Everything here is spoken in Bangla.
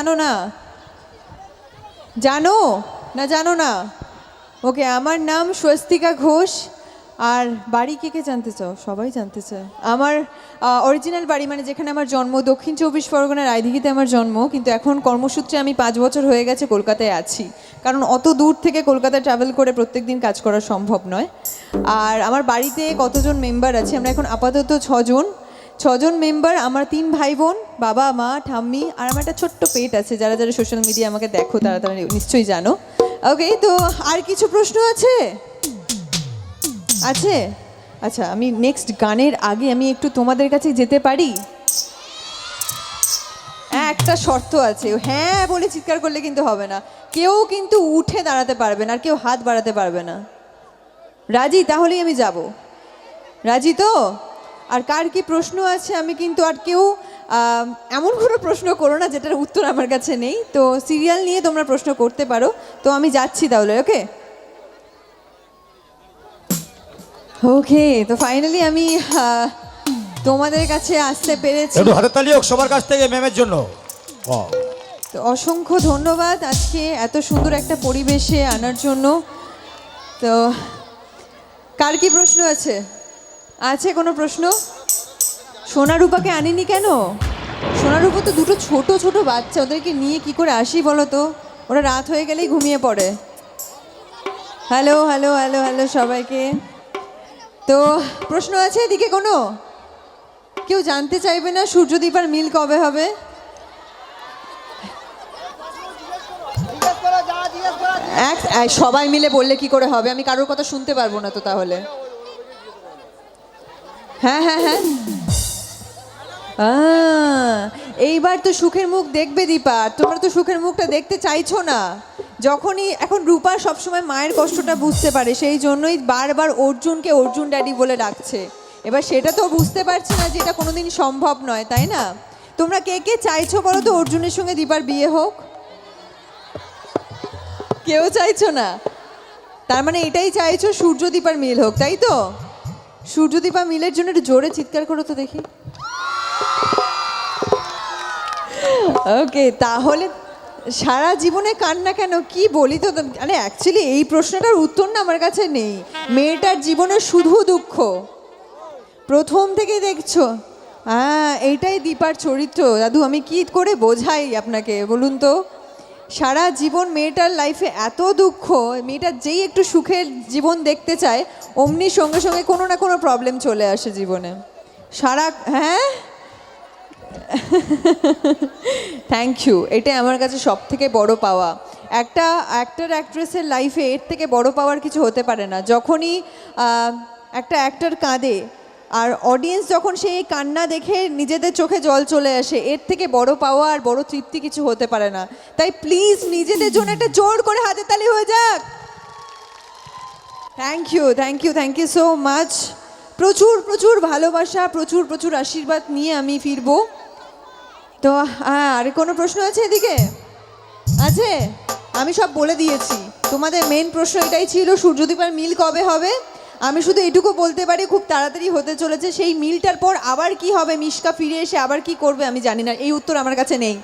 জানো না? জানো না? জানো না? ওকে, আমার নাম স্বস্তিকা ঘোষ। আর বাড়ি কে কে জানতে চাও? সবাই জানতে চায় আমার অরিজিনাল বাড়ি, মানে যেখানে আমার জন্ম, দক্ষিণ 24 পরগনার রায়দিঘিতে আমার জন্ম, কিন্তু এখন কর্মসূত্রে আমি 5 বছর হয়ে গেছে কলকাতায় আছি, কারণ অত দূর থেকে কলকাতায় ট্রাভেল করে প্রত্যেক দিন কাজ করা সম্ভব নয়। আর আমার বাড়িতে কতজন মেম্বার আছে? আমরা এখন আপাতত 6 জন মেম্বার। আমার 3 ভাই বোন, বাবা মা ঠাম্মি, আর আমার একটা ছোট্ট পেট আছে। যারা যারা সোশ্যাল মিডিয়া আমাকে দেখো তারা তারা নিশ্চয়ই জানো। ওকে, তো আর কিছু প্রশ্ন আছে? আছে? আচ্ছা, আমি নেক্সট গানের আগে আমি একটু তোমাদের কাছে যেতে পারি? একটা শর্ত আছে, হ্যাঁ বলে চিৎকার করলে কিন্তু হবে না। কেউ কিন্তু উঠে দাঁড়াতে পারবে না, আর কেউ হাত বাড়াতে পারবে না। রাজি? তাহলেই আমি যাব। রাজি তো? আর কার কি প্রশ্ন আছে? আমি কিন্তু আর কেউ এমন কোনো প্রশ্ন করো না যেটার উত্তর আমার কাছে নেই। তো সিরিয়াল নিয়ে তোমরা প্রশ্ন করতে পারো। তো আমি যাচ্ছি তাহলে। ওকে ওকে, তো ফাইনালি আমি তোমাদের কাছে আসতে পেরেছি। একটু হাতের তালি হোক সবার কাছ থেকে ম্যামের জন্য। তো অসংখ্য ধন্যবাদ আজকে এত সুন্দর একটা পরিবেশে আনার জন্য। তো কার কি প্রশ্ন আছে? আছে কোনো প্রশ্ন? সোনারূপাকে আনিনি কেন? সোনারূপা তো দুটো ছোট ছোট বাচ্চা, ওদেরকে নিয়ে কি করে আসি বলো তো? ওরা রাত হয়ে গেলেই ঘুমিয়ে পড়ে। হ্যালো হ্যালো হ্যালো হ্যালো সবাইকে। তো প্রশ্ন আছে এদিকে কোনো? কেউ জানতে চাইবে না সূর্যদীপ আর মিল কবে হবে? সবাই মিলে বললে কি করে হবে? আমি কারোর কথা শুনতে পারবো না তো তাহলে। হ্যাঁ হ্যাঁ হ্যাঁ, এইবার তো সুখের মুখ দেখবে দীপা। তোমরা তো সুখের মুখটা দেখতে চাইছো না। যখনই এখন রূপা সবসময় মায়ের কষ্টটা বুঝতে পারে, সেই জন্যই বারবার অর্জুনকে অর্জুন ড্যাডি বলে ডাকছে। এবার সেটা তো বুঝতে পারছে না যে এটা কোনোদিন সম্ভব নয়, তাই না? তোমরা কে কে চাইছো বলো তো অর্জুনের সঙ্গে দীপার বিয়ে হোক? কেউ চাইছো না? তার মানে এটাই চাইছো সূর্যদীপার মিল হোক, তাই তো? সূর্যদীপা মিলের জন্য একটু জোরে চিৎকার করো তো দেখি। ওকে, তাহলে সারা জীবনে কান্না কেন? কি বলি তো, মানে অ্যাকচুয়ালি এই প্রশ্নটার উত্তর না আমার কাছে নেই। মেয়েটার জীবনে শুধু দুঃখ, প্রথম থেকেই দেখছো। এইটাই দীপার চরিত্র। দাদু আমি কি করে বোঝাই আপনাকে বলুন তো? সারা জীবন মেয়েটার লাইফে এত দুঃখ, মেয়েটার যেই একটু সুখের জীবন দেখতে চায় অমনি সঙ্গে সঙ্গে কোনো না কোনো প্রবলেম চলে আসে জীবনে। হ্যাঁ, থ্যাংক ইউ। এটাই আমার কাছে সব থেকে বড় পাওয়া। একটা অ্যাক্টর অ্যাক্ট্রেসের লাইফে এর থেকে বড় পাওয়ার কিছু হতে পারে না। যখনই একটা অ্যাক্টর কাঁদে আর অডিয়েন্স যখন সেই কান্না দেখে নিজেদের চোখে জল চলে আসে, এর থেকে বড় পাওয়া আর বড় তৃপ্তি কিছু হতে পারে না। তাই প্লিজ নিজেদের জন্য একটা জোর করে হাতে তালি হয়ে যাক। Thank you thank you thank you so much. প্রচুর প্রচুর ভালোবাসা, প্রচুর প্রচুর আশীর্বাদ নিয়ে আমি ফিরবো। তো আর কোনো প্রশ্ন আছে এদিকে? আছে? আমি সব বলে দিয়েছি। তোমাদের মেন প্রশ্ন এটাই ছিল সূর্যদীপার মিল কবে হবে। আমি শুধু এটুকু বলতে পারি খুব তাড়াতাড়ি হতে চলেছে। সেই মিলটার পর আবার কি হবে, মিশকা ফিরে এসে আবার কি করবে আমি জানি না, এই উত্তর আমার কাছে নেই।